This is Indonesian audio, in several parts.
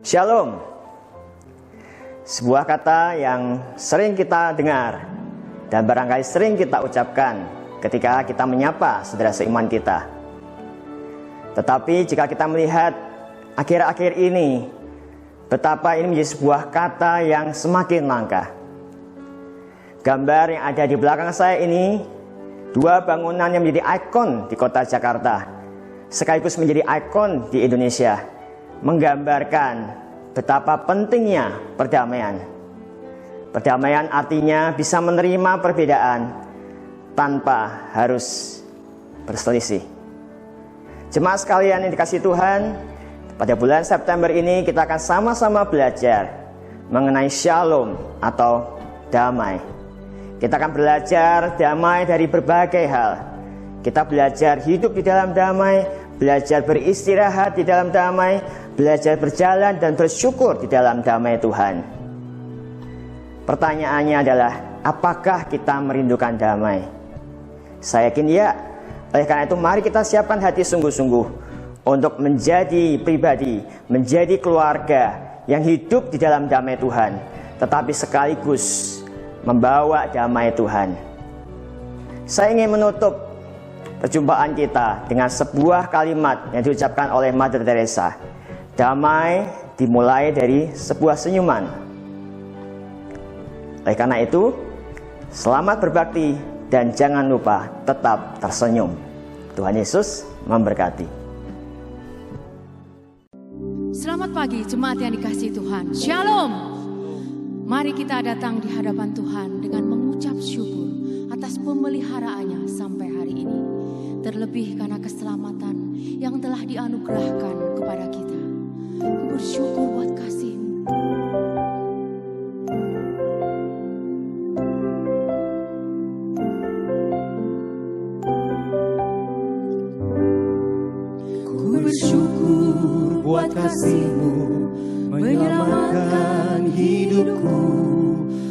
Shalom. Sebuah kata yang sering kita dengar dan barangkali sering kita ucapkan ketika kita menyapa saudara seiman kita. Tetapi jika kita melihat akhir-akhir ini, betapa ini menjadi sebuah kata yang semakin langka. Gambar yang ada di belakang saya ini, dua bangunan yang menjadi ikon di kota Jakarta, sekaligus menjadi ikon di Indonesia, menggambarkan betapa pentingnya perdamaian. Perdamaian artinya bisa menerima perbedaan tanpa harus berselisih. Jemaat sekalian yang dikasihi Tuhan, pada bulan September ini kita akan sama-sama belajar mengenai shalom atau damai. Kita akan belajar damai dari berbagai hal. Kita belajar hidup di dalam damai, belajar beristirahat di dalam damai, belajar berjalan dan bersyukur di dalam damai Tuhan. Pertanyaannya adalah, apakah kita merindukan damai? Saya yakin ya. Oleh karena itu mari kita siapkan hati sungguh-sungguh untuk menjadi pribadi, menjadi keluarga yang hidup di dalam damai Tuhan, tetapi sekaligus membawa damai Tuhan. Saya ingin menutup perjumpaan kita dengan sebuah kalimat yang diucapkan oleh Mother Teresa. Damai dimulai dari sebuah senyuman. Oleh karena itu, selamat berbakti dan jangan lupa tetap tersenyum. Tuhan Yesus memberkati. Selamat pagi jemaat yang dikasihi Tuhan. Shalom. Mari kita datang di hadapan Tuhan dengan mengucap syukur atas pemeliharaannya sampai hari ini. Terlebih karena keselamatan yang telah dianugerahkan kepada kita. Ku bersyukur buat kasih-Mu. Ku bersyukur buat kasih-Mu menyelamatkan hidupku.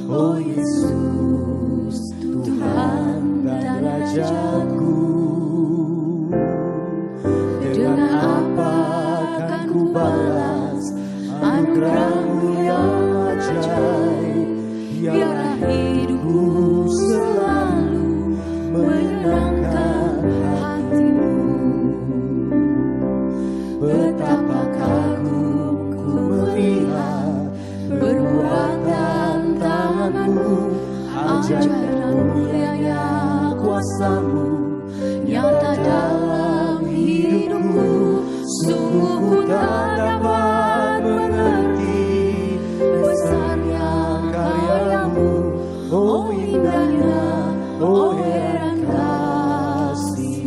Oh Yesus, Tuhan dan Rajaku. Dengan apa akan ku balas anugerah-Mu yang ajaib? Biarlah hidupku selalu menyenangkan hati-Mu. Betapa kagum ku melihat perbuatan tangan-Mu, ajaib dan mulianya kuasa-Mu nyata dalam hidupku. Sungguh ku tak dapat mengerti besarnya karya-Mu. Oh indahnya, oh heran kasih.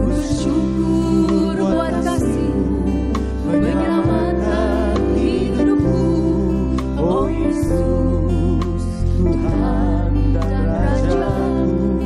Bersyukur buat kasih-Mu menyelamatkan hidupku. Oh Yesus, Tuhan dan Rajaku.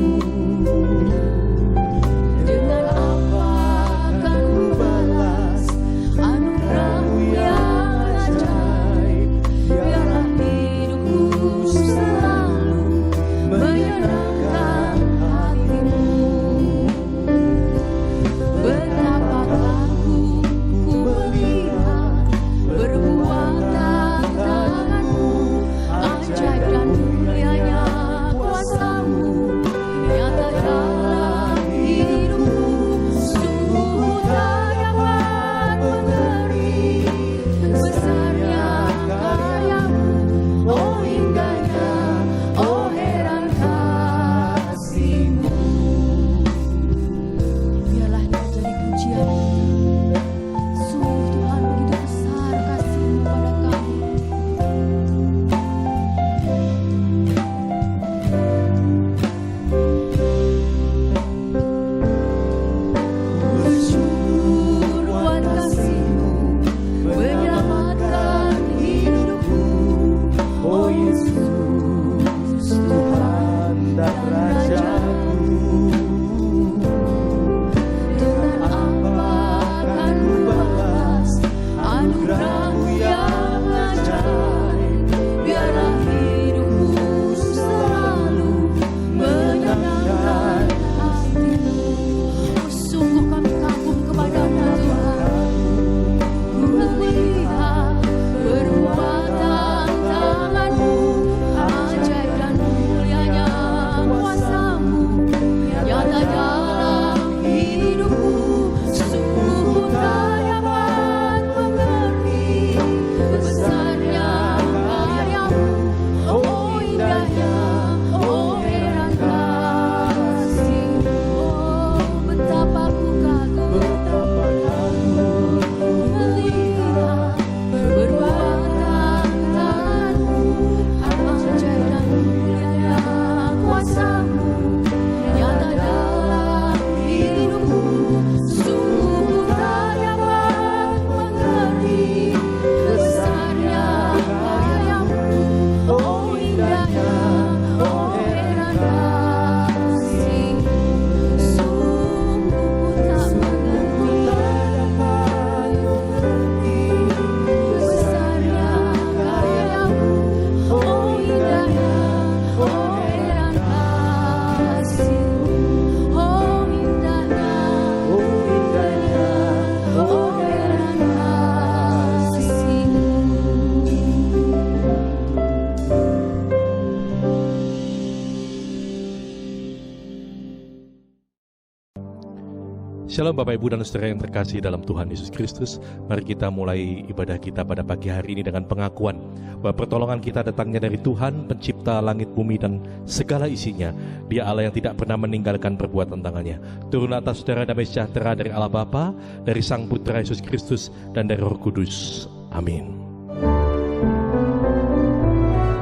Shalom Bapak Ibu dan Saudara yang terkasih dalam Tuhan Yesus Kristus. Mari kita mulai ibadah kita pada pagi hari ini dengan pengakuan bahwa pertolongan kita datangnya dari Tuhan, pencipta langit bumi dan segala isinya. Dia Allah yang tidak pernah meninggalkan perbuatan tangannya. Turun atas saudara damai sejahtera dari Allah Bapa, dari Sang Putra Yesus Kristus dan dari Roh Kudus. Amin.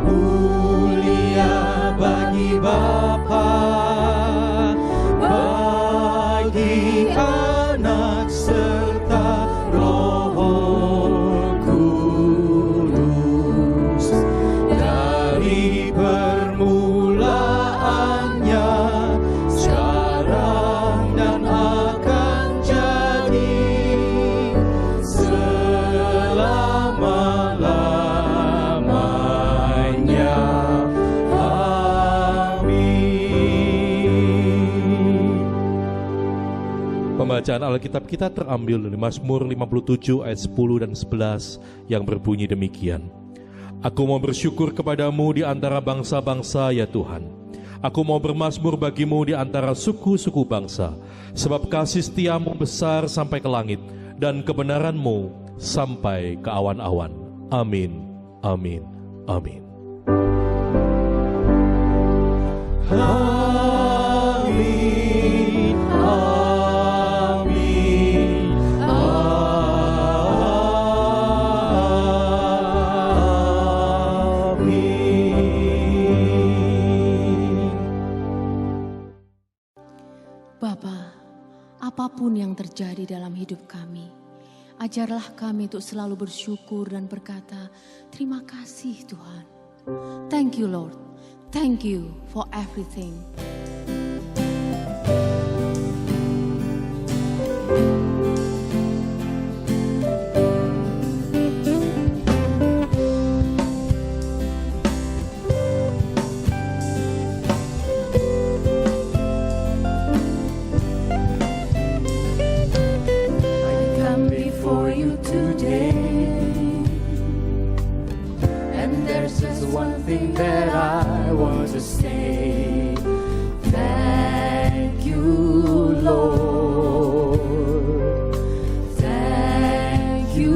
Mulia bagi Bapa, bagi Anak serta Roh Kudus, dari permulaannya sekarang dan akan jadi selama-lamanya. Pembacaan Alkitab kita terambil dari Mazmur 57 ayat 10 dan 11 yang berbunyi demikian. Aku mau bersyukur kepadamu di antara bangsa-bangsa ya Tuhan. Aku mau bermazmur bagimu di antara suku-suku bangsa. Sebab kasih setiamu besar sampai ke langit dan kebenaranmu sampai ke awan-awan. Amin, amin, amin. Amin, amin, amin. Bapa, apapun yang terjadi dalam hidup kami, ajarlah kami untuk selalu bersyukur dan berkata, terima kasih Tuhan. Thank you Lord. Thank you for everything. I come before you today, and there's just one thing that I want to say. Thank you, Lord. Thank you,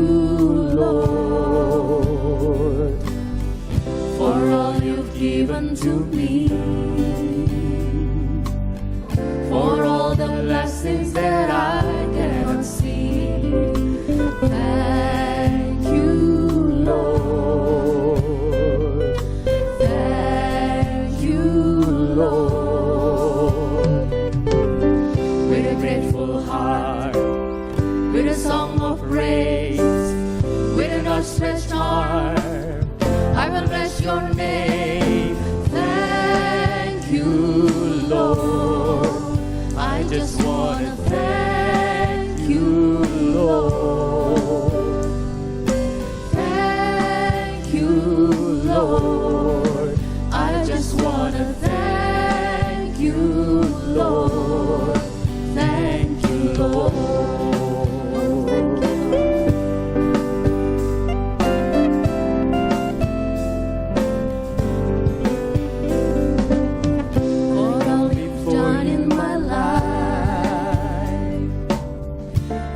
Lord, for all you've given to me, for all the blessings that I cannot see. Thank you, Lord. Thank you, Lord. With a grateful heart, with a song of praise, with an outstretched arm, I will bless your name. Thank you, Lord. I just want to thank you, Lord. Thank you, Lord. I just want to thank you, Lord. Thank you, Lord. For all you've done in my life,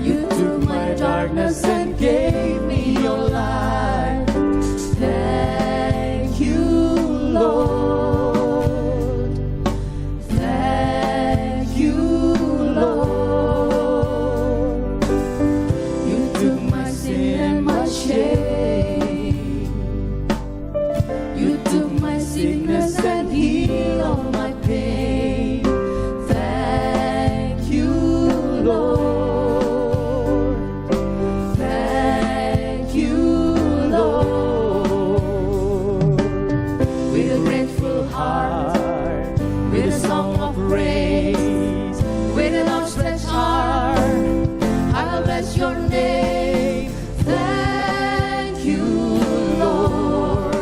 you took my darkness and gave me your light. Thank you, Lord. Thank you, Lord. You took my sin and my shame. You took my sickness and healed all my pain. Thank you, Lord. Thank you, Lord. With a grateful heart, with a song of praise, with an outstretched arm, I will bless your name. Thank you, Lord.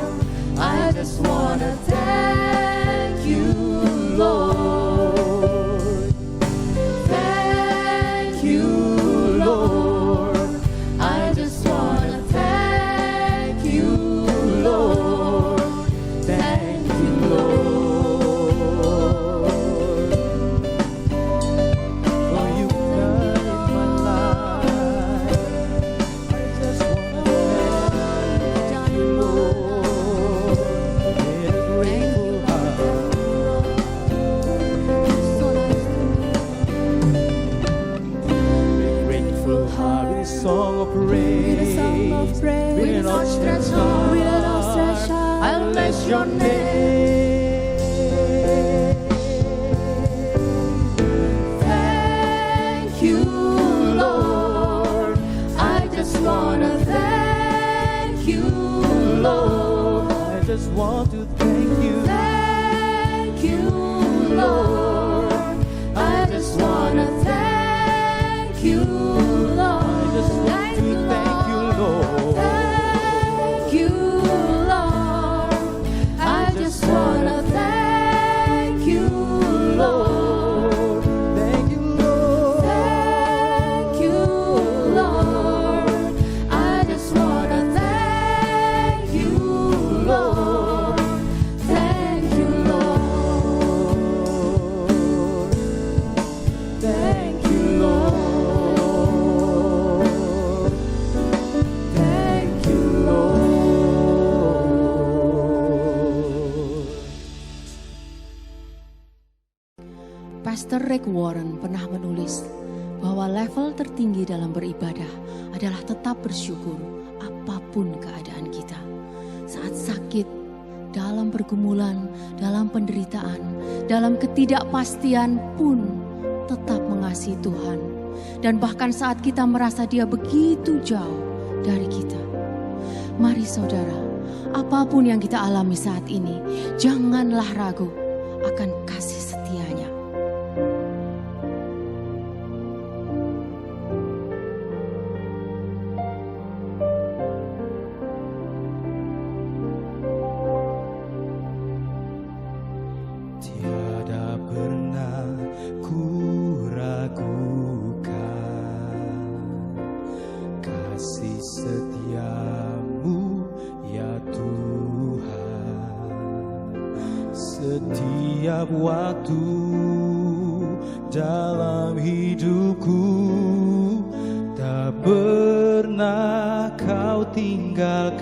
I just want to thank you, Lord. Thank you, Lord. I just want to thank you, Lord. Thank you, Lord. For you've done of praise, with an outstretched arm, I'll bless your name. Thank you, Lord. I just wanna thank you, Lord. I just want to thank you. Thank you, Lord. I just wanna thank you, Lord. I just want to thank you, Lord. Thank you, Lord. I just wanna thank you, Lord. Thank you, Lord. Thank you, Lord. I just wanna thank you, Lord. Thank you, Lord. Thank you, Lord. Thank you, Lord. Pastor Rick Warren pernah menulis bahwa level tertinggi dalam beribadah adalah tetap bersyukur apapun keadaan kita. Saat sakit, dalam pergumulan, dalam penderitaan, dalam ketidakpastian pun tetap mengasihi Tuhan. Dan bahkan saat kita merasa Dia begitu jauh dari kita. Mari saudara, apapun yang kita alami saat ini, janganlah ragu akan kasih setianya. Tiada pernah ku ragukan kasih setiamu ya Tuhan. Setiap waktu dalam hidupku tak pernah kau tinggalkan.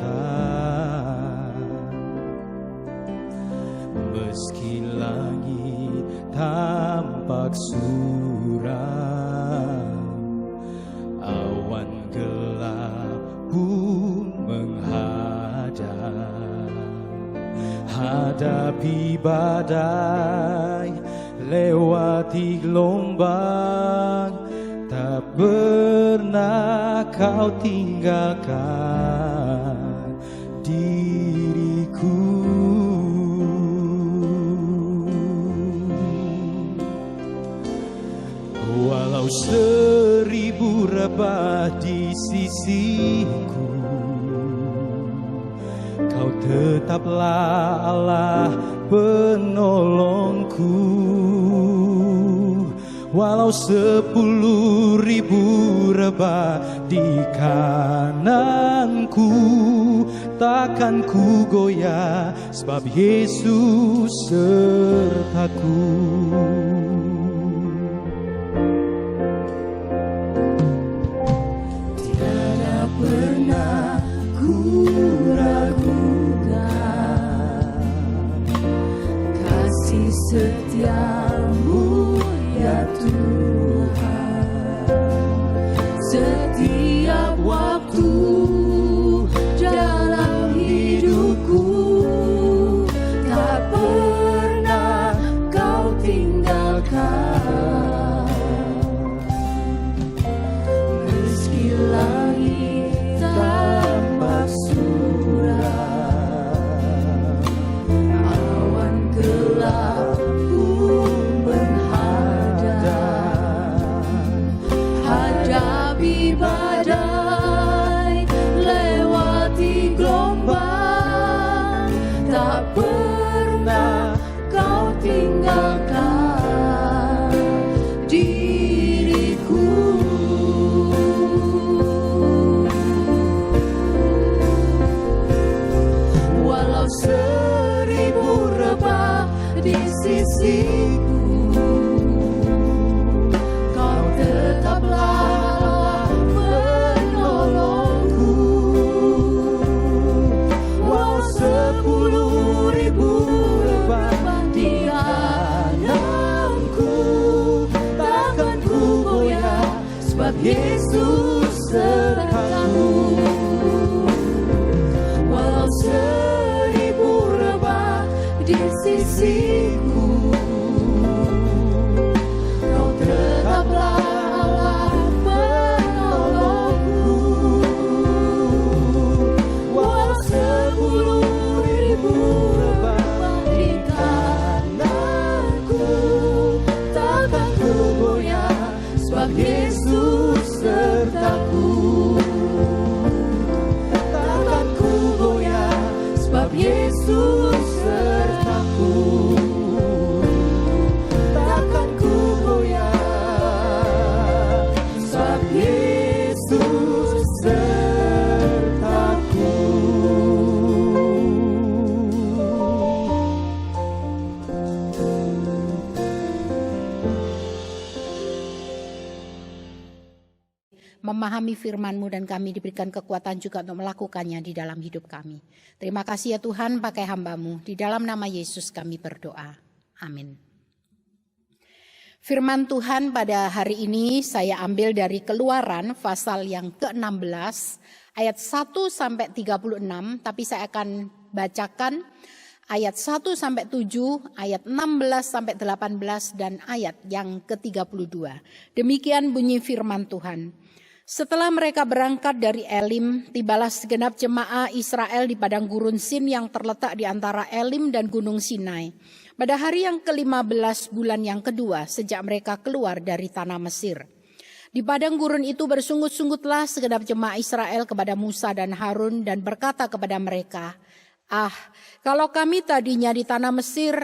Meski langit tampak suram, awan gelap pun menghadap. Hadapi badai, lewati gelombang, tak pernah kau tinggalkan diriku. Walau 1000 rebah di sisiku, kau tetaplah Allah penolongku. Walau 10.000 rebah di kananku, takkan ku goyah, sebab Yesus sertaku. Tiada pernah ku ragukan kasih setiamu ya Tuhan. Setiap waktu dalam hidupku tak pernah kau tinggalkan. Meski langit tampak suram, awan gelap pun menghadap. Hadapi badai, lewati gelombang, tak pernah kau tinggalkan diriku. Walau 1000 rebah di sisiku, kau tetaplah penolongku. Walau 10.000 rebah di kananku, takkan ku goyah, sebab Yesus serta. memahami firman-Mu dan kami diberikan kekuatan juga untuk melakukannya di dalam hidup kami. Terima kasih ya Tuhan, pakai hamba-Mu. Di dalam nama Yesus kami berdoa. Amin. Firman Tuhan pada hari ini saya ambil dari Keluaran pasal yang ke-16 ayat 1 sampai 36, tapi saya akan bacakan ayat 1 sampai 7, ayat 16 sampai 18 dan ayat yang ke-32. Demikian bunyi firman Tuhan. Setelah mereka berangkat dari Elim, tibalah segenap jemaah Israel di padang gurun Sin yang terletak di antara Elim dan Gunung Sinai. Pada hari yang ke-15 bulan yang kedua sejak mereka keluar dari tanah Mesir. Di padang gurun itu bersungut-sungutlah segenap jemaah Israel kepada Musa dan Harun dan berkata kepada mereka, kalau kami tadinya di tanah Mesir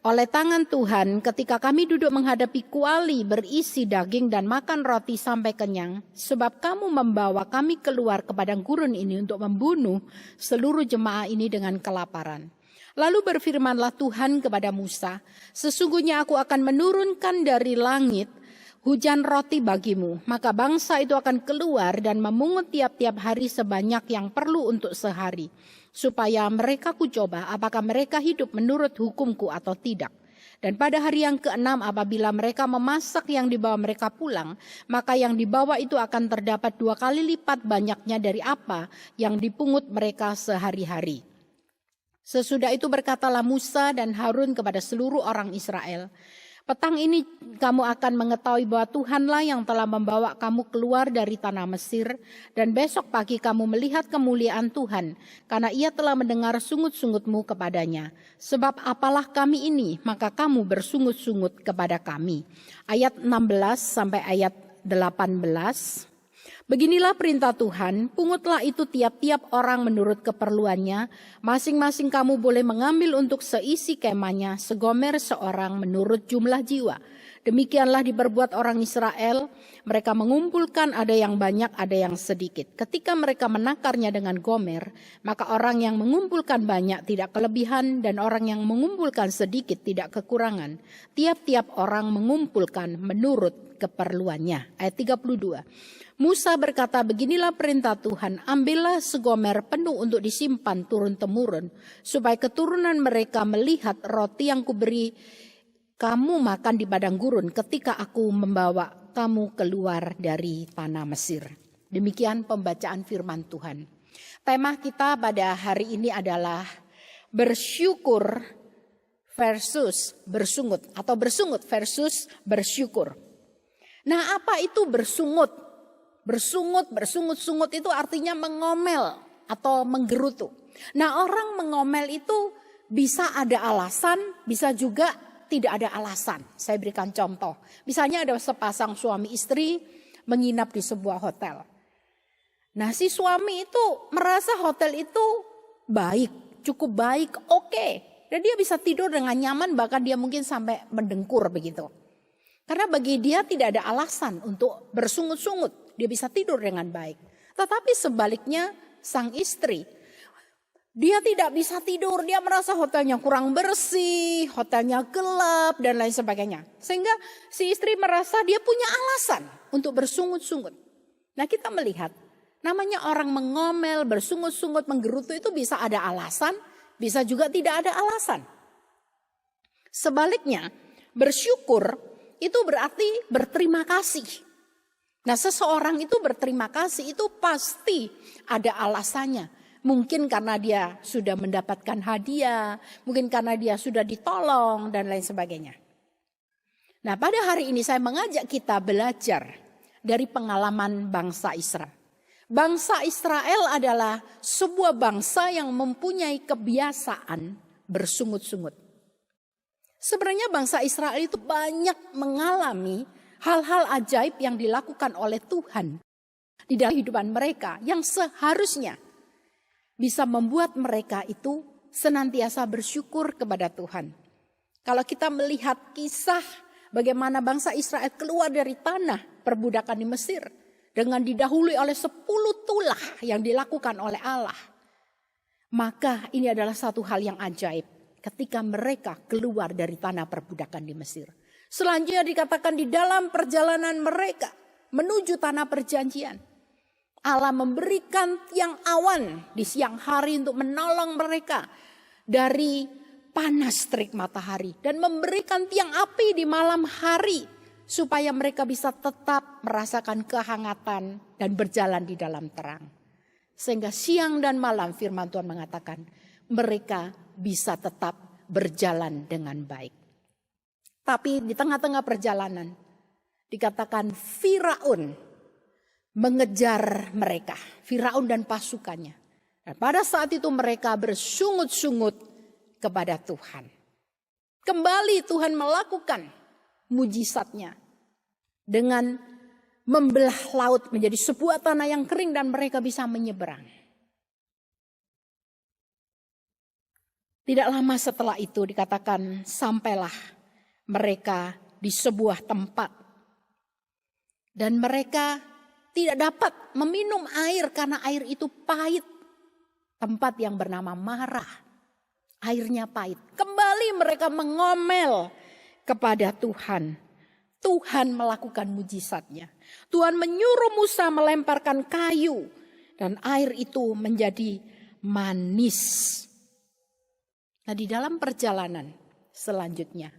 oleh tangan Tuhan ketika kami duduk menghadapi kuali berisi daging dan makan roti sampai kenyang, sebab kamu membawa kami keluar ke padang gurun ini untuk membunuh seluruh jemaah ini dengan kelaparan. Lalu berfirmanlah Tuhan kepada Musa, sesungguhnya aku akan menurunkan dari langit hujan roti bagimu, maka bangsa itu akan keluar dan memungut tiap-tiap hari sebanyak yang perlu untuk sehari, supaya mereka kucoba apakah mereka hidup menurut hukumku atau tidak. Dan pada hari yang ke-6 apabila mereka memasak yang dibawa mereka pulang, maka yang dibawa itu akan terdapat 2 kali lipat banyaknya dari apa yang dipungut mereka sehari-hari. Sesudah itu berkatalah Musa dan Harun kepada seluruh orang Israel, petang ini kamu akan mengetahui bahwa Tuhanlah yang telah membawa kamu keluar dari tanah Mesir, dan besok pagi kamu melihat kemuliaan Tuhan, karena ia telah mendengar sungut-sungutmu kepadanya. Sebab apalah kami ini, maka kamu bersungut-sungut kepada kami. Ayat 16 sampai ayat 18. Beginilah perintah Tuhan, pungutlah itu tiap-tiap orang menurut keperluannya, masing-masing kamu boleh mengambil untuk seisi kemahnya segomer seorang menurut jumlah jiwa. Demikianlah diperbuat orang Israel, mereka mengumpulkan ada yang banyak, ada yang sedikit. Ketika mereka menakarnya dengan gomer, maka orang yang mengumpulkan banyak tidak kelebihan dan orang yang mengumpulkan sedikit tidak kekurangan. Tiap-tiap orang mengumpulkan menurut keperluannya. Ayat 32. Musa berkata, beginilah perintah Tuhan, ambillah segomer penuh untuk disimpan turun-temurun, supaya keturunan mereka melihat roti yang kuberi kamu makan di padang gurun ketika aku membawa kamu keluar dari tanah Mesir. Demikian pembacaan firman Tuhan. Tema kita pada hari ini adalah bersyukur versus bersungut, atau bersungut versus bersyukur. Nah, apa itu bersungut? Bersungut-sungut itu artinya mengomel atau menggerutu. Nah, orang mengomel itu bisa ada alasan, bisa juga tidak ada alasan. Saya berikan contoh. Misalnya ada sepasang suami istri menginap di sebuah hotel. Nah, si suami itu merasa hotel itu baik, cukup baik, oke. Dan dia bisa tidur dengan nyaman, bahkan dia mungkin sampai mendengkur begitu. Karena bagi dia tidak ada alasan untuk bersungut-sungut. Dia bisa tidur dengan baik. Tetapi sebaliknya sang istri, dia tidak bisa tidur. Dia merasa hotelnya kurang bersih, hotelnya gelap dan lain sebagainya. Sehingga si istri merasa dia punya alasan untuk bersungut-sungut. Nah, kita melihat namanya orang mengomel, bersungut-sungut, menggerutu itu bisa ada alasan, bisa juga tidak ada alasan. Sebaliknya, bersyukur itu berarti berterima kasih. Nah, seseorang itu berterima kasih itu pasti ada alasannya. Mungkin karena dia sudah mendapatkan hadiah, mungkin karena dia sudah ditolong dan lain sebagainya. Nah, pada hari ini saya mengajak kita belajar dari pengalaman bangsa Israel. Bangsa Israel adalah sebuah bangsa yang mempunyai kebiasaan bersungut-sungut. Sebenarnya bangsa Israel itu banyak mengalami hal-hal ajaib yang dilakukan oleh Tuhan di dalam kehidupan mereka yang seharusnya bisa membuat mereka itu senantiasa bersyukur kepada Tuhan. Kalau kita melihat kisah bagaimana bangsa Israel keluar dari tanah perbudakan di Mesir dengan didahului oleh 10 tulah yang dilakukan oleh Allah, maka ini adalah satu hal yang ajaib ketika mereka keluar dari tanah perbudakan di Mesir. Selanjutnya dikatakan di dalam perjalanan mereka menuju tanah perjanjian. Allah memberikan tiang awan di siang hari untuk menolong mereka dari panas terik matahari. Dan memberikan tiang api di malam hari supaya mereka bisa tetap merasakan kehangatan dan berjalan di dalam terang. Sehingga siang dan malam firman Tuhan mengatakan mereka bisa tetap berjalan dengan baik. Tapi di tengah-tengah perjalanan dikatakan Firaun mengejar mereka, Firaun dan pasukannya. Dan pada saat itu mereka bersungut-sungut kepada Tuhan. Kembali Tuhan melakukan mujizatnya dengan membelah laut menjadi sebuah tanah yang kering dan mereka bisa menyeberang. Tidak lama setelah itu dikatakan sampailah mereka di sebuah tempat. Dan mereka tidak dapat meminum air karena air itu pahit. Tempat yang bernama Marah. Airnya pahit. Kembali mereka mengomel kepada Tuhan. Tuhan melakukan mujizatnya. Tuhan menyuruh Musa melemparkan kayu. Dan air itu menjadi manis. Nah, di dalam perjalanan selanjutnya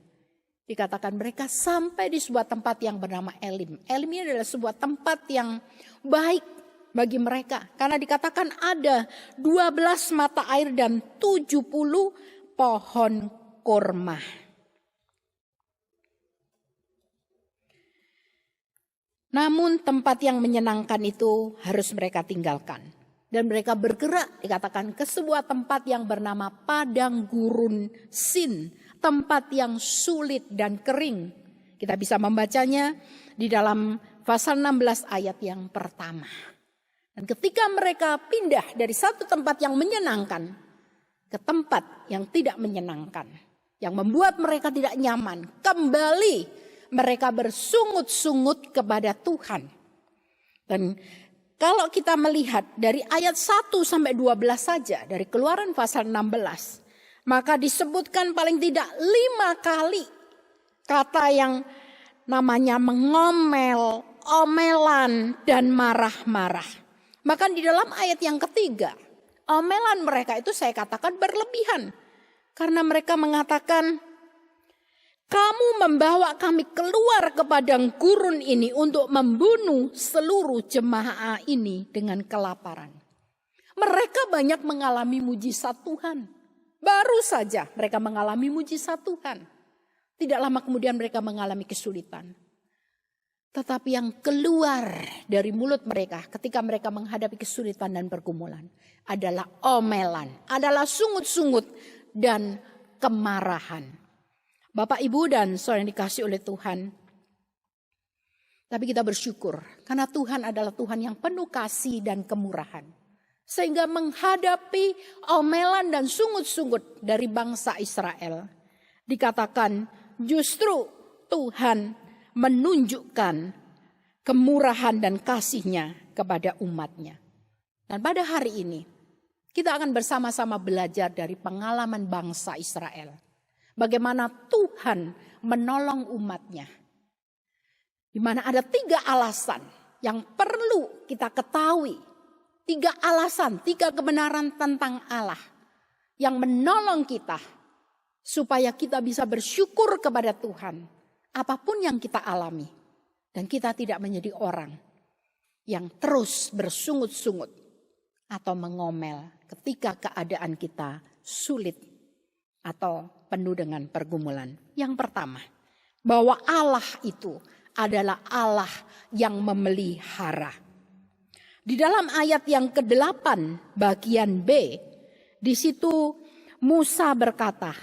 dikatakan mereka sampai di sebuah tempat yang bernama Elim. Elim ini adalah sebuah tempat yang baik bagi mereka. Karena dikatakan ada 12 mata air dan 70 pohon kurma. Namun tempat yang menyenangkan itu harus mereka tinggalkan. Dan mereka bergerak dikatakan ke sebuah tempat yang bernama Padang Gurun Sin. Tempat yang sulit dan kering. Kita bisa membacanya di dalam pasal 16 ayat yang pertama. Dan ketika mereka pindah dari satu tempat yang menyenangkan ke tempat yang tidak menyenangkan. Yang membuat mereka tidak nyaman. Kembali mereka bersungut-sungut kepada Tuhan. Dan kalau kita melihat dari ayat 1 sampai 12 saja dari Keluaran pasal 16. Maka disebutkan paling tidak 5 kali kata yang namanya mengomel, omelan, dan marah-marah. Bahkan di dalam ayat yang ketiga, omelan mereka itu saya katakan berlebihan. Karena mereka mengatakan, kamu membawa kami keluar ke padang gurun ini untuk membunuh seluruh jemaah ini dengan kelaparan. Mereka banyak mengalami mujizat Tuhan. Baru saja mereka mengalami mujizat Tuhan. Tidak lama kemudian mereka mengalami kesulitan. Tetapi yang keluar dari mulut mereka ketika mereka menghadapi kesulitan dan pergumulan adalah omelan, adalah sungut-sungut dan kemarahan. Bapak, Ibu, dan saudara yang dikasihi oleh Tuhan. Tapi kita bersyukur karena Tuhan adalah Tuhan yang penuh kasih dan kemurahan. Sehingga menghadapi omelan dan sungut-sungut dari bangsa Israel. Dikatakan justru Tuhan menunjukkan kemurahan dan kasih-Nya kepada umat-Nya. Dan pada hari ini kita akan bersama-sama belajar dari pengalaman bangsa Israel. Bagaimana Tuhan menolong umat-Nya. Di mana ada 3 alasan yang perlu kita ketahui. 3 alasan, 3 kebenaran tentang Allah. Yang menolong kita supaya kita bisa bersyukur kepada Tuhan. Apapun yang kita alami. Dan kita tidak menjadi orang yang terus bersungut-sungut atau mengomel ketika keadaan kita sulit atau penuh dengan pergumulan. Yang pertama, bahwa Allah itu adalah Allah yang memelihara. Di dalam ayat yang ke-8 bagian B, di situ Musa berkata,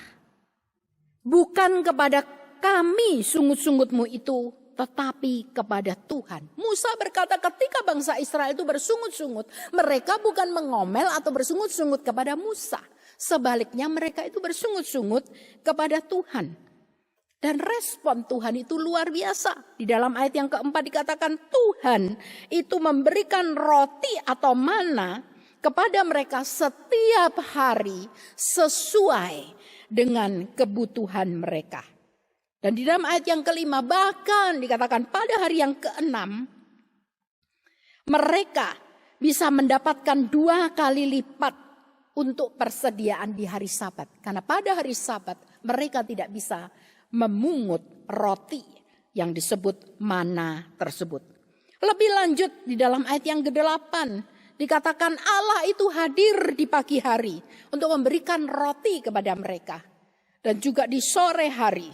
bukan kepada kami sungut-sungutmu itu, tetapi kepada Tuhan. Musa berkata ketika bangsa Israel itu bersungut-sungut, mereka bukan mengomel atau bersungut-sungut kepada Musa. Sebaliknya mereka itu bersungut-sungut kepada Tuhan. Dan respon Tuhan itu luar biasa. Di dalam ayat yang keempat dikatakan Tuhan itu memberikan roti atau mana kepada mereka setiap hari sesuai dengan kebutuhan mereka. Dan di dalam ayat yang kelima bahkan dikatakan pada hari yang ke-6 Mereka bisa mendapatkan 2 kali lipat untuk persediaan di hari Sabat. Karena pada hari Sabat mereka tidak bisa memungut roti yang disebut mana tersebut. Lebih lanjut di dalam ayat yang ke-8 dikatakan Allah itu hadir di pagi hari untuk memberikan roti kepada mereka. Dan juga di sore hari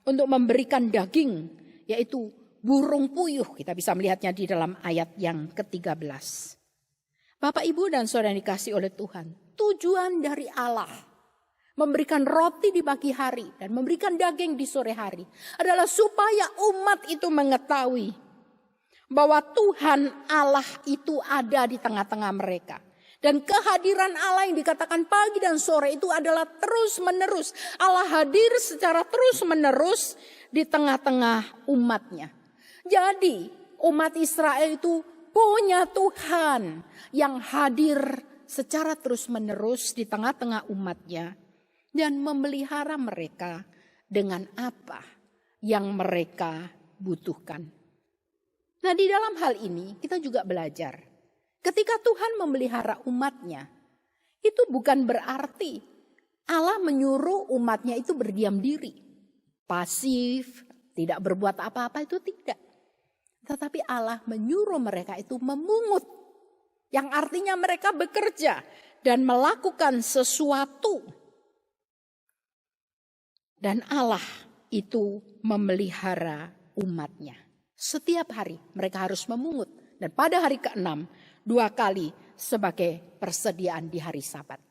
untuk memberikan daging, yaitu burung puyuh. Kita bisa melihatnya di dalam ayat yang ke-13. Bapak, Ibu, dan saudara yang dikasihi oleh Tuhan, tujuan dari Allah memberikan roti di pagi hari dan memberikan daging di sore hari adalah supaya umat itu mengetahui bahwa Tuhan Allah itu ada di tengah-tengah mereka. Dan kehadiran Allah yang dikatakan pagi dan sore itu adalah terus menerus. Allah hadir secara terus menerus di tengah-tengah umatnya. Jadi umat Israel itu punya Tuhan yang hadir secara terus menerus di tengah-tengah umatnya. Dan memelihara mereka dengan apa yang mereka butuhkan. Nah, di dalam hal ini kita juga belajar. Ketika Tuhan memelihara umatnya, itu bukan berarti Allah menyuruh umatnya itu berdiam diri. Pasif, tidak berbuat apa-apa, itu tidak. Tetapi Allah menyuruh mereka itu memungut. Yang artinya mereka bekerja dan melakukan sesuatu. Dan Allah itu memelihara umatnya. Setiap hari mereka harus memungut. Dan pada hari ke-6, 2 kali sebagai persediaan di hari Sabat.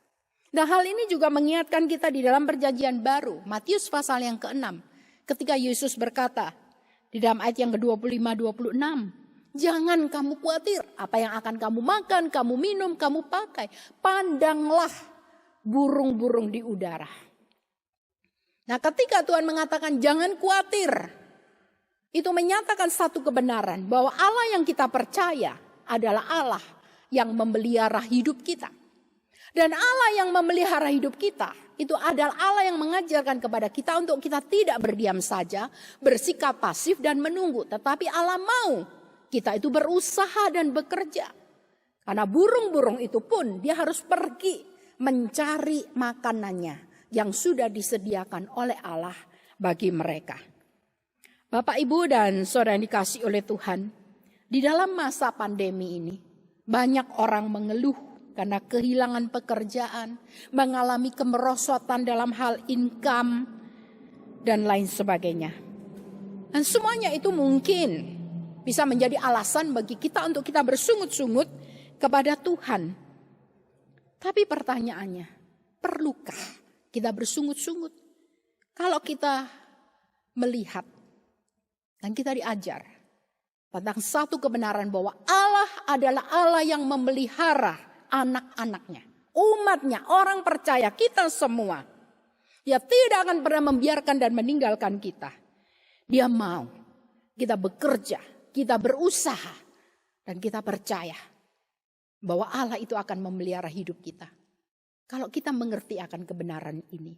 Nah, hal ini juga mengingatkan kita di dalam perjanjian baru. Matius pasal yang ke-6. Ketika Yesus berkata di dalam ayat yang ke-25-26. Jangan kamu khawatir apa yang akan kamu makan, kamu minum, kamu pakai. Pandanglah burung-burung di udara. Nah, ketika Tuhan mengatakan jangan khawatir, itu menyatakan satu kebenaran bahwa Allah yang kita percaya adalah Allah yang memelihara hidup kita. Dan Allah yang memelihara hidup kita itu adalah Allah yang mengajarkan kepada kita untuk kita tidak berdiam saja, bersikap pasif dan menunggu. Tetapi Allah mau kita itu berusaha dan bekerja. Karena burung-burung itu pun dia harus pergi mencari makanannya yang sudah disediakan oleh Allah bagi mereka. Bapak, Ibu, dan saudara yang dikasihi oleh Tuhan, di dalam masa pandemi ini banyak orang mengeluh karena kehilangan pekerjaan, mengalami kemerosotan dalam hal income, dan lain sebagainya. Dan semuanya itu mungkin bisa menjadi alasan bagi kita untuk kita bersungut-sungut kepada Tuhan. Tapi pertanyaannya, perlukah kita bersungut-sungut? Kalau kita melihat dan kita diajar tentang satu kebenaran bahwa Allah adalah Allah yang memelihara anak-anaknya, umatnya, orang percaya, kita semua. Dia tidak akan pernah membiarkan dan meninggalkan kita. Dia mau kita bekerja, kita berusaha, dan kita percaya bahwa Allah itu akan memelihara hidup kita. Kalau kita mengerti akan kebenaran ini,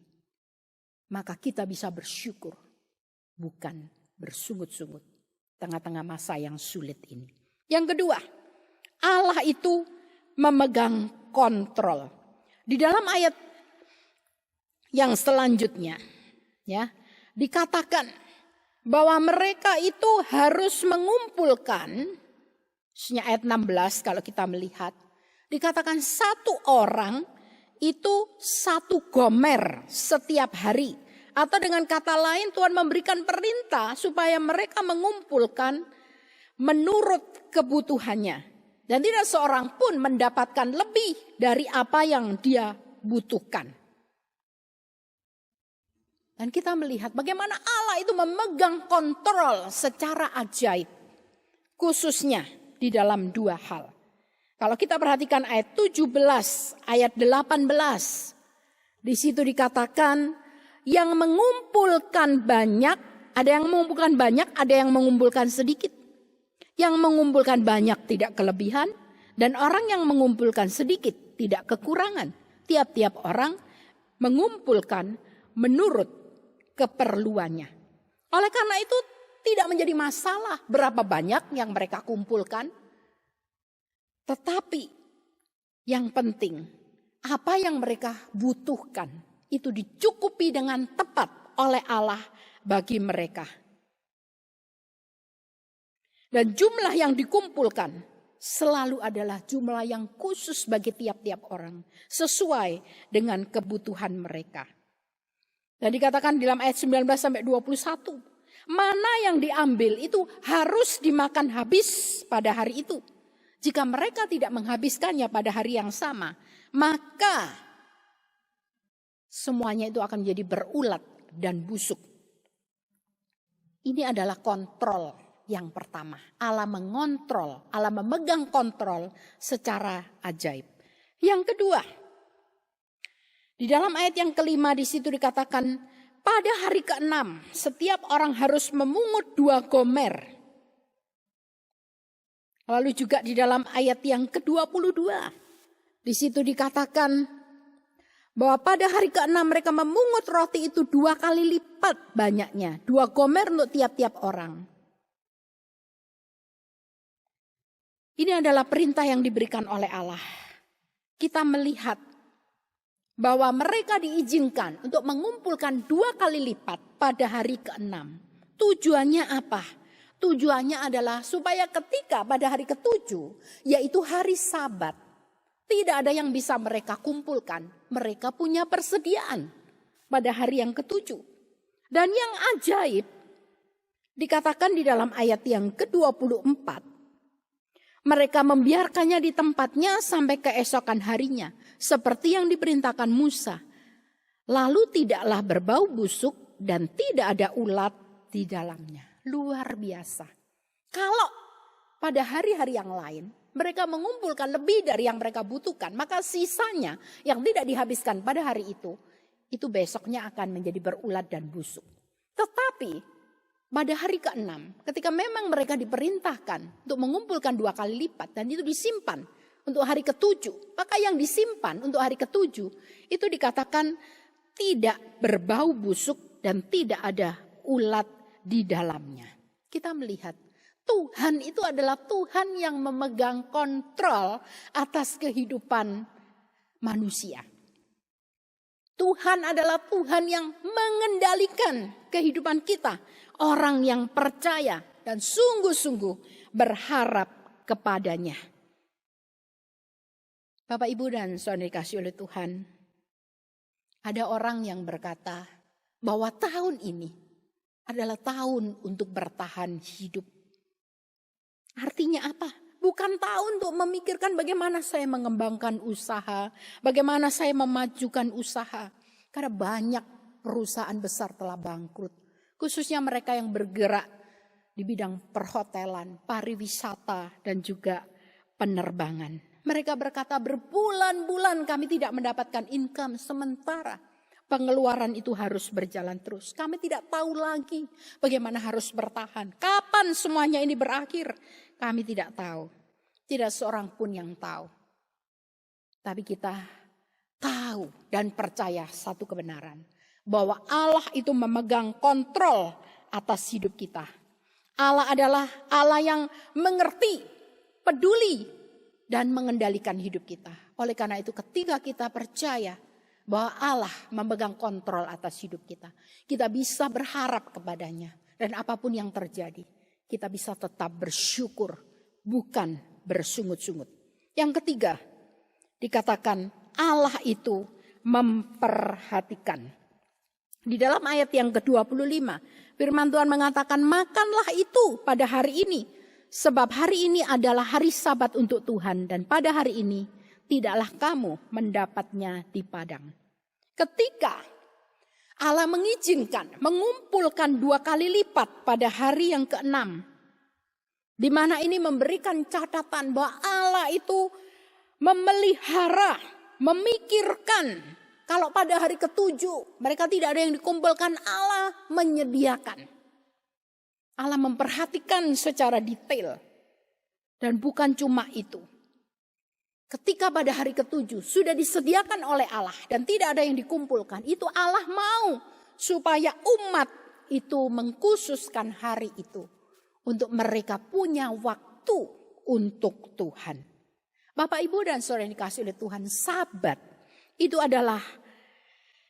maka kita bisa bersyukur, bukan bersungut-sungut tengah-tengah masa yang sulit ini. Yang kedua, Allah itu memegang kontrol. Di dalam ayat yang selanjutnya, ya, dikatakan bahwa mereka itu harus mengumpulkan, ayat 16 kalau kita melihat, dikatakan satu orang itu 1 gomer setiap hari. Atau dengan kata lain Tuhan memberikan perintah supaya mereka mengumpulkan menurut kebutuhannya. Dan tidak seorang pun mendapatkan lebih dari apa yang dia butuhkan. Dan kita melihat bagaimana Allah itu memegang kontrol secara ajaib. Khususnya di dalam 2 hal. Kalau kita perhatikan ayat 17, ayat 18. Di situ dikatakan yang mengumpulkan banyak, ada yang mengumpulkan banyak, ada yang mengumpulkan sedikit. Yang mengumpulkan banyak tidak kelebihan, dan orang yang mengumpulkan sedikit tidak kekurangan. Tiap-tiap orang mengumpulkan menurut keperluannya. Oleh karena itu tidak menjadi masalah berapa banyak yang mereka kumpulkan. Tetapi yang penting, apa yang mereka butuhkan itu dicukupi dengan tepat oleh Allah bagi mereka. Dan jumlah yang dikumpulkan selalu adalah jumlah yang khusus bagi tiap-tiap orang, sesuai dengan kebutuhan mereka. Dan dikatakan dalam ayat 19-21, mana yang diambil itu harus dimakan habis pada hari itu. Jika mereka tidak menghabiskannya pada hari yang sama, maka semuanya itu akan menjadi berulat dan busuk. Ini adalah kontrol yang pertama. Allah mengontrol, Allah memegang kontrol secara ajaib. Yang kedua, di dalam ayat yang kelima di situ dikatakan, pada hari ke-6 setiap orang harus memungut 2 gomer. Lalu juga di dalam ayat yang ke-22, di situ dikatakan bahwa pada hari ke-6 mereka memungut roti itu 2 kali lipat banyaknya. 2 gomer untuk tiap-tiap orang. Ini adalah perintah yang diberikan oleh Allah. Kita melihat bahwa mereka diizinkan untuk mengumpulkan 2 kali lipat pada hari ke-6. Tujuannya apa? Tujuannya adalah supaya ketika pada hari ke-7, yaitu hari Sabat, tidak ada yang bisa mereka kumpulkan. Mereka punya persediaan pada hari yang ke-7. Dan yang ajaib, dikatakan di dalam ayat yang ke-24, mereka membiarkannya di tempatnya sampai keesokan harinya, seperti yang diperintahkan Musa. Lalu tidaklah berbau busuk dan tidak ada ulat di dalamnya. Luar biasa. Kalau pada hari-hari yang lain mereka mengumpulkan lebih dari yang mereka butuhkan, maka sisanya yang tidak dihabiskan pada hari itu besoknya akan menjadi berulat dan busuk. Tetapi pada hari ke-6 ketika memang mereka diperintahkan untuk mengumpulkan 2 kali lipat dan itu disimpan untuk hari ke-7, maka yang disimpan untuk hari ke-7 itu dikatakan tidak berbau busuk dan tidak ada ulat di dalamnya. Kita melihat Tuhan itu adalah Tuhan yang memegang kontrol atas kehidupan manusia. Tuhan adalah Tuhan yang mengendalikan kehidupan kita. Orang yang percaya dan sungguh-sungguh berharap kepadanya. Bapak, Ibu, dan saudara dikasihi oleh Tuhan. Ada orang yang berkata bahwa tahun ini adalah tahun untuk bertahan hidup. Artinya apa? Bukan tahun untuk memikirkan bagaimana saya mengembangkan usaha, bagaimana saya memajukan usaha. Karena banyak perusahaan besar telah bangkrut. Khususnya mereka yang bergerak di bidang perhotelan, pariwisata, dan juga penerbangan. Mereka berkata berbulan-bulan kami tidak mendapatkan income, sementara pengeluaran itu harus berjalan terus. Kami tidak tahu lagi bagaimana harus bertahan. Kapan semuanya ini berakhir? Kami tidak tahu. Tidak seorang pun yang tahu. Tapi kita tahu dan percaya satu kebenaran. Bahwa Allah itu memegang kontrol atas hidup kita. Allah adalah Allah yang mengerti, peduli, dan mengendalikan hidup kita. Oleh karena itu ketika kita percaya bahwa Allah memegang kontrol atas hidup kita, kita bisa berharap kepadanya. Dan apapun yang terjadi, kita bisa tetap bersyukur, bukan bersungut-sungut. Yang ketiga, dikatakan Allah itu memperhatikan. Di dalam ayat yang ke-25, firman Tuhan mengatakan, makanlah itu pada hari ini, sebab hari ini adalah hari Sabat untuk Tuhan, dan pada hari ini tidaklah kamu mendapatnya di padang. Ketika Allah mengizinkan mengumpulkan 2 kali lipat pada hari yang ke-6, di mana ini memberikan catatan bahwa Allah itu memelihara, memikirkan kalau pada hari ke-7 mereka tidak ada yang dikumpulkan, Allah menyediakan. Allah memperhatikan secara detail. Dan bukan cuma itu. Ketika pada hari ke-7 sudah disediakan oleh Allah dan tidak ada yang dikumpulkan, itu Allah mau supaya umat itu mengkhususkan hari itu untuk mereka punya waktu untuk Tuhan. Bapak, Ibu, dan saudara yang dikasihi oleh Tuhan, Sabat itu adalah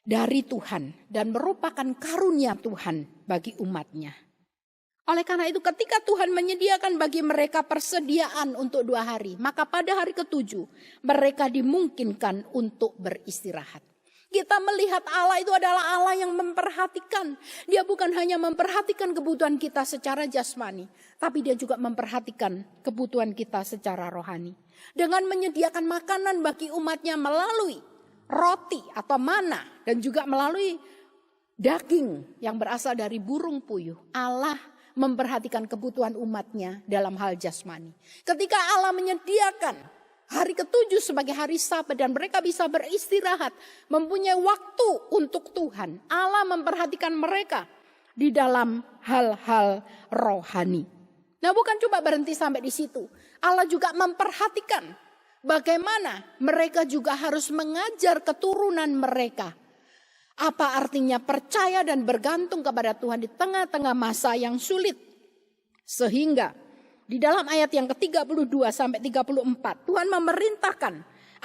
dari Tuhan dan merupakan karunia Tuhan bagi umatnya. Oleh karena itu ketika Tuhan menyediakan bagi mereka persediaan untuk 2 hari, maka pada hari ke-7 mereka dimungkinkan untuk beristirahat. Kita melihat Allah itu adalah Allah yang memperhatikan. Dia bukan hanya memperhatikan kebutuhan kita secara jasmani, tapi dia juga memperhatikan kebutuhan kita secara rohani. Dengan menyediakan makanan bagi umatnya melalui roti atau mana dan juga melalui daging yang berasal dari burung puyuh. Allah memperhatikan kebutuhan umatnya dalam hal jasmani. Ketika Allah menyediakan hari ke-7 sebagai hari Sabat dan mereka bisa beristirahat, mempunyai waktu untuk Tuhan, Allah memperhatikan mereka di dalam hal-hal rohani. Nah, bukan cuma berhenti sampai di situ. Allah juga memperhatikan bagaimana mereka juga harus mengajar keturunan mereka. Apa artinya percaya dan bergantung kepada Tuhan di tengah-tengah masa yang sulit. Sehingga di dalam ayat yang ke-32 sampai 34, Tuhan memerintahkan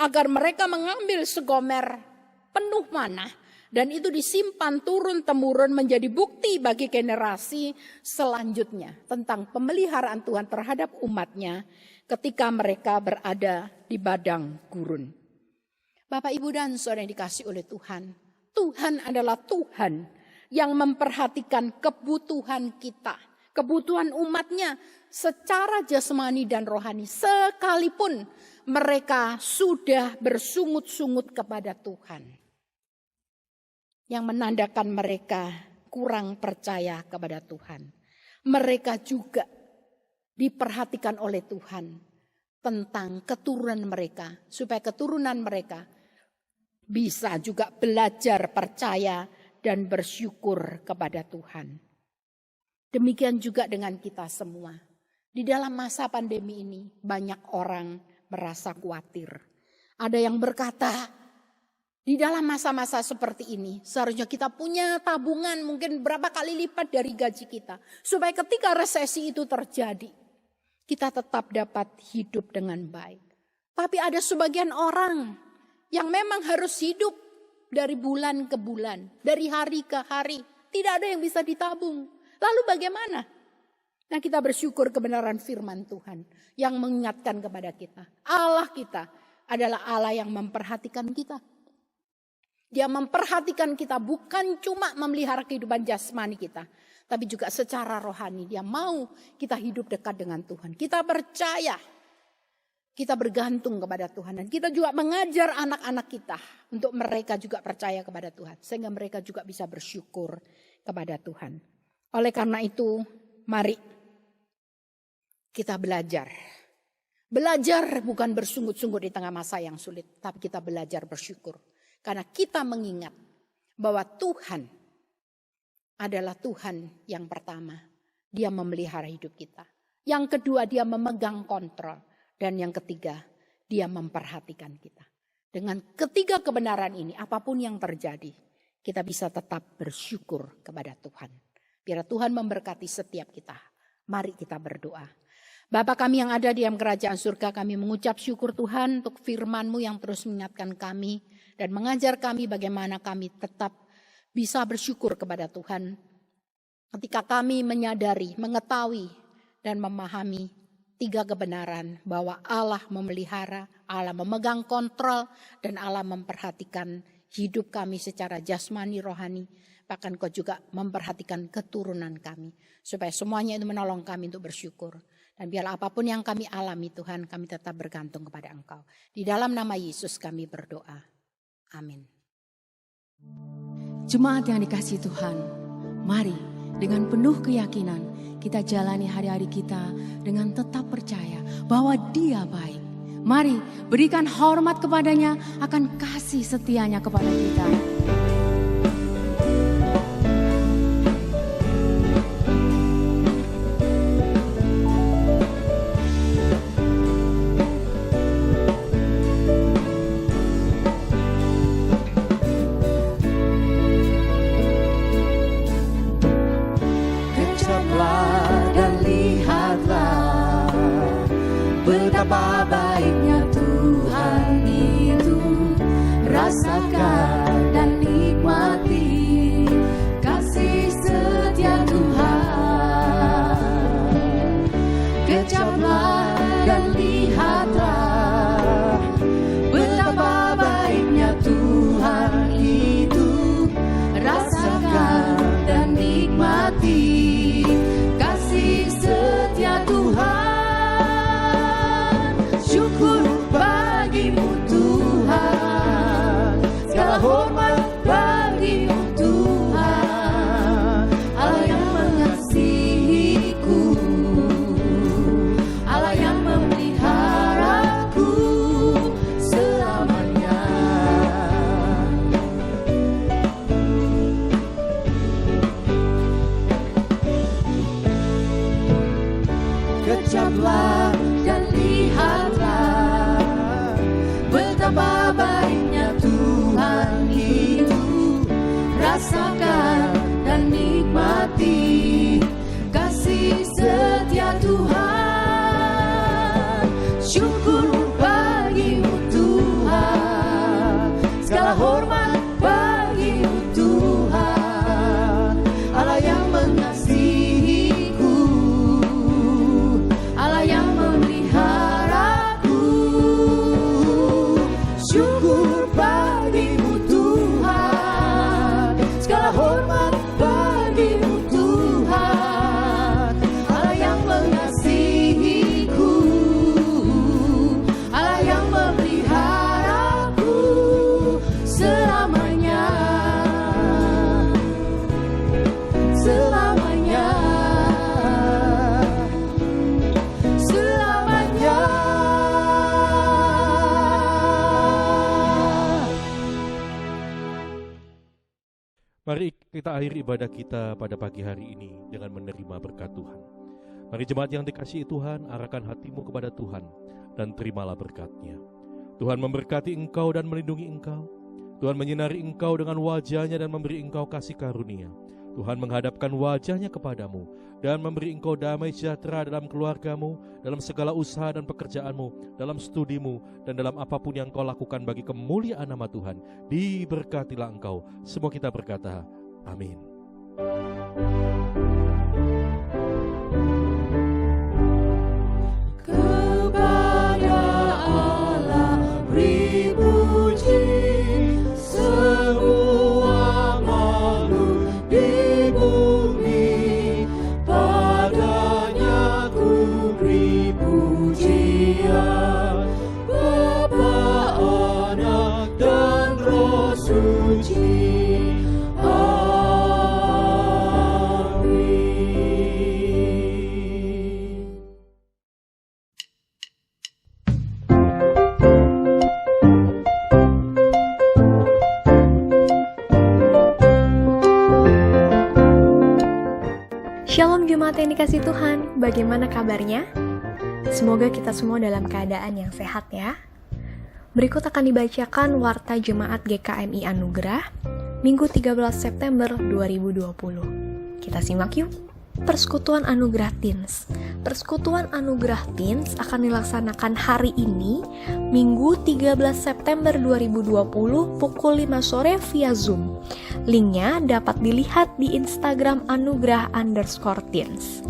agar mereka mengambil segomer penuh manah dan itu disimpan turun-temurun menjadi bukti bagi generasi selanjutnya tentang pemeliharaan Tuhan terhadap umatnya ketika mereka berada di padang gurun. Bapak, Ibu, dan saudara yang dikasihi oleh Tuhan, Tuhan adalah Tuhan yang memperhatikan kebutuhan kita, kebutuhan umatnya secara jasmani dan rohani, sekalipun mereka sudah bersungut-sungut kepada Tuhan. Yang menandakan mereka kurang percaya kepada Tuhan. Mereka juga diperhatikan oleh Tuhan tentang keturunan mereka, supaya keturunan mereka bisa juga belajar percaya dan bersyukur kepada Tuhan. Demikian juga dengan kita semua. Di dalam masa pandemi ini banyak orang merasa khawatir. Ada yang berkata, di dalam masa-masa seperti ini seharusnya kita punya tabungan mungkin berapa kali lipat dari gaji kita. Supaya ketika resesi itu terjadi, kita tetap dapat hidup dengan baik. Tapi ada sebagian orang yang memang harus hidup dari bulan ke bulan, dari hari ke hari. Tidak ada yang bisa ditabung. Lalu bagaimana? Nah, kita bersyukur kebenaran firman Tuhan yang mengingatkan kepada kita. Allah kita adalah Allah yang memperhatikan kita. Dia memperhatikan kita bukan cuma memelihara kehidupan jasmani kita, tapi juga secara rohani. Dia mau kita hidup dekat dengan Tuhan. Kita percaya, kita bergantung kepada Tuhan. Dan kita juga mengajar anak-anak kita untuk mereka juga percaya kepada Tuhan. Sehingga mereka juga bisa bersyukur kepada Tuhan. Oleh karena itu, mari kita belajar. Belajar bukan bersungut-sungut di tengah masa yang sulit, tapi kita belajar bersyukur. Karena kita mengingat bahwa Tuhan adalah Tuhan yang pertama. Dia memelihara hidup kita. Yang kedua, dia memegang kontrol. Dan yang ketiga, dia memperhatikan kita. Dengan ketiga kebenaran ini, apapun yang terjadi, kita bisa tetap bersyukur kepada Tuhan. Biar Tuhan memberkati setiap kita. Mari kita berdoa. Bapa kami yang ada di dalam kerajaan surga, kami mengucap syukur Tuhan untuk firman-Mu yang terus mengingatkan kami dan mengajar kami bagaimana kami tetap bisa bersyukur kepada Tuhan. Ketika kami menyadari, mengetahui dan memahami tiga kebenaran bahwa Allah memelihara, Allah memegang kontrol dan Allah memperhatikan hidup kami secara jasmani rohani. Bahkan Kau juga memperhatikan keturunan kami. Supaya semuanya itu menolong kami untuk bersyukur. Dan biarlah apapun yang kami alami Tuhan, kami tetap bergantung kepada Engkau. Di dalam nama Yesus kami berdoa. Amin. Jemaat yang dikasihi Tuhan, mari dengan penuh keyakinan kita jalani hari-hari kita dengan tetap percaya bahwa Dia baik. Mari berikan hormat kepadanya akan kasih setianya kepada kita. Betapa baiknya Tuhan. rasakan dan nikmati kasih setia Tuhan. Kecaplah dan lihatlah betapa baiknya Tuhan itu. Rasakan dan nikmati kasih setia Tuhan. Syukur bagimu Tuhan, segala hormat bagimu Tuhan. Allah yang mengasihiku, Allah yang memeliharaku selamanya. Kecaplah dan lihatlah betapa baiknya Tuhan itu. Rasakan dan nikmati kasih setia Tuhan. Syukur bagimu Tuhan, segala hormat bagimu Tuhan. Allah yang mengasihiku, Allah yang memeliharaku. Syukur bagimu Tuhan, segala hormat bagimu Tuhan. Allah yang mengasihiku, Allah yang memeliharaku selamanya. Selamanya. Selamanya. Mari kita akhiri ibadah kita pada pagi hari ini dengan menerima berkat Tuhan. Mari jemaat yang dikasihi Tuhan, arahkan hatimu kepada Tuhan dan terimalah berkat-Nya. Tuhan memberkati engkau dan melindungi engkau. Tuhan menyinari engkau dengan wajah-Nya dan memberi engkau kasih karunia. Tuhan menghadapkan wajah-Nya kepadamu dan memberi engkau damai sejahtera dalam keluargamu, dalam segala usaha dan pekerjaanmu, dalam studimu, dan dalam apapun yang kau lakukan bagi kemuliaan nama Tuhan. Diberkatilah engkau. Semua kita berkata, amin. Kepada Allah beri puji, semua makhluk di bumi. Padanya ku beri pujian, Bapa, Anak, dan Roh Suci. Shalom Jemaat yang dikasihi Tuhan, bagaimana kabarnya? Semoga kita semua dalam keadaan yang sehat ya. Berikut akan dibacakan Warta Jemaat GKMI Anugerah, Minggu 13 September 2020. Kita simak yuk. Persekutuan Anugerah Teens. Persekutuan Anugerah Teens akan dilaksanakan hari ini, Minggu 13 September 2020 pukul 5 sore via Zoom. Linknya dapat dilihat di Instagram anugerah_teens.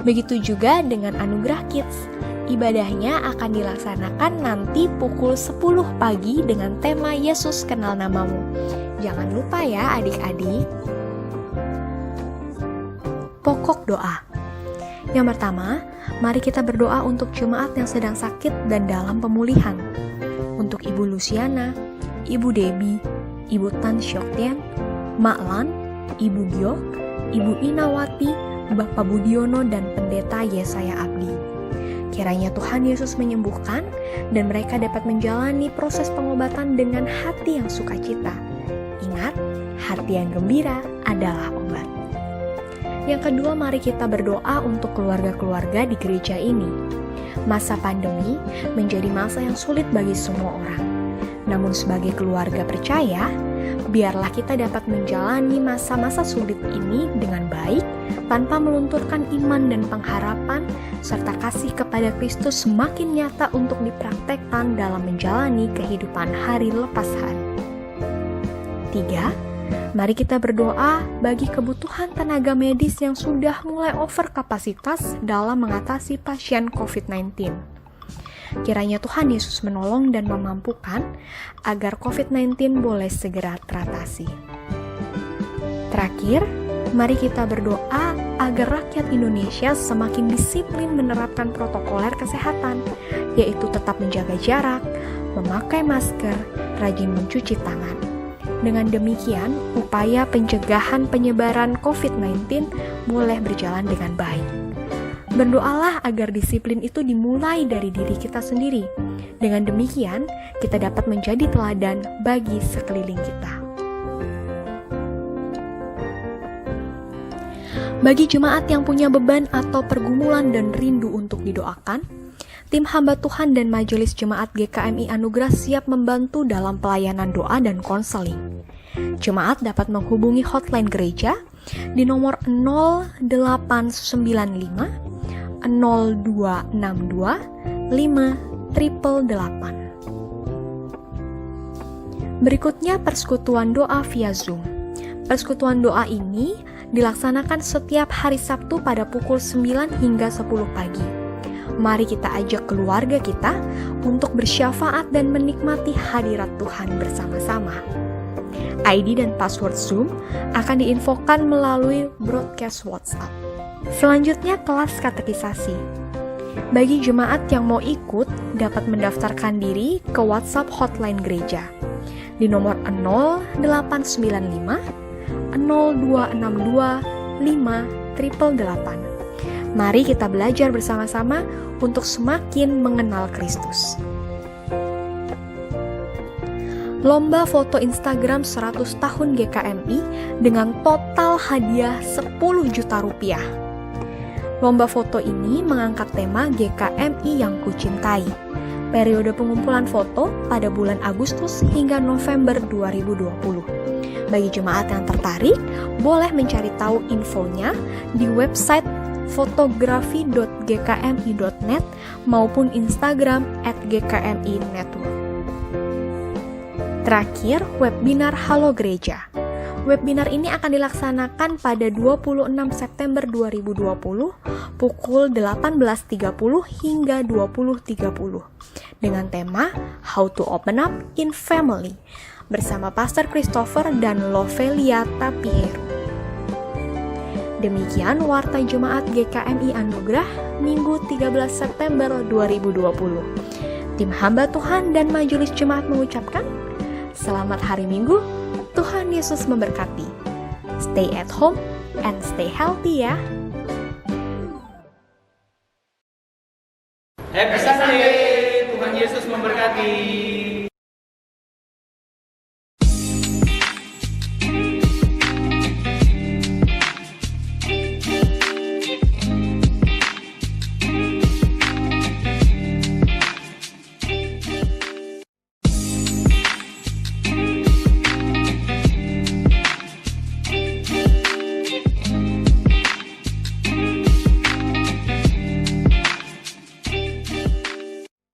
Begitu juga dengan Anugerah Kids. Ibadahnya akan dilaksanakan nanti pukul 10 pagi dengan tema Yesus Kenal Namamu. Jangan lupa ya adik-adik. Pokok doa. Yang pertama, mari kita berdoa untuk jemaat yang sedang sakit dan dalam pemulihan. Untuk Ibu Luciana, Ibu Debbie, Ibu Tan Syoktian, Mak Lan, Ibu Giok, Ibu Inawati, Bapak Budiono, dan Pendeta Yesaya Abdi. Kiranya Tuhan Yesus menyembuhkan dan mereka dapat menjalani proses pengobatan dengan hati yang sukacita. Ingat, hati yang gembira adalah obat. Yang kedua, mari kita berdoa untuk keluarga-keluarga di gereja ini. Masa pandemi menjadi masa yang sulit bagi semua orang. Namun sebagai keluarga percaya, biarlah kita dapat menjalani masa-masa sulit ini dengan baik tanpa melunturkan iman dan pengharapan, serta kasih kepada Kristus semakin nyata untuk dipraktekkan dalam menjalani kehidupan hari lepas hari. 3. Mari kita berdoa bagi kebutuhan tenaga medis yang sudah mulai over kapasitas dalam mengatasi pasien COVID-19. Kiranya Tuhan Yesus menolong dan memampukan agar COVID-19 boleh segera teratasi. Terakhir, mari kita berdoa agar rakyat Indonesia semakin disiplin menerapkan protokoler kesehatan, yaitu tetap menjaga jarak, memakai masker, rajin mencuci tangan. Dengan demikian, upaya pencegahan penyebaran COVID-19 boleh berjalan dengan baik. Berdoalah agar disiplin itu dimulai dari diri kita sendiri. Dengan demikian, kita dapat menjadi teladan bagi sekeliling kita. Bagi jemaat yang punya beban atau pergumulan dan rindu untuk didoakan, tim hamba Tuhan dan Majelis Jemaat GKMI Anugerah siap membantu dalam pelayanan doa dan konseling. Jemaat dapat menghubungi hotline gereja di nomor 0895 0262 5888. Berikutnya persekutuan doa via Zoom. Persekutuan doa ini dilaksanakan setiap hari Sabtu pada pukul 9 hingga 10 pagi. Mari kita ajak keluarga kita untuk bersyafaat dan menikmati hadirat Tuhan bersama-sama. ID dan password Zoom akan diinfokan melalui broadcast WhatsApp. Selanjutnya kelas katekisasi. Bagi jemaat yang mau ikut dapat mendaftarkan diri ke WhatsApp hotline gereja di nomor 0895 0262 5888. Mari kita belajar bersama-sama untuk semakin mengenal Kristus. Lomba foto Instagram 100 tahun GKMI dengan total hadiah 10 juta rupiah. Lomba foto ini mengangkat tema GKMI yang kucintai. Periode pengumpulan foto pada bulan Agustus hingga November 2020. Bagi jemaat yang tertarik, boleh mencari tahu infonya di website fotografi.gkmi.net maupun Instagram @gkmi-network. Terakhir, webinar Halo Gereja. Webinar ini akan dilaksanakan pada 26 September 2020 pukul 18.30 hingga 20.30 dengan tema How to Open Up in Family bersama Pastor Christopher dan Lovelia Tapiheru. Demikian Warta Jemaat GKMI Anugerah Minggu 13 September 2020. Tim hamba Tuhan dan Majelis Jemaat mengucapkan selamat hari Minggu, Tuhan Yesus memberkati. Stay at home and stay healthy ya. Happy Sunday, Tuhan Yesus memberkati.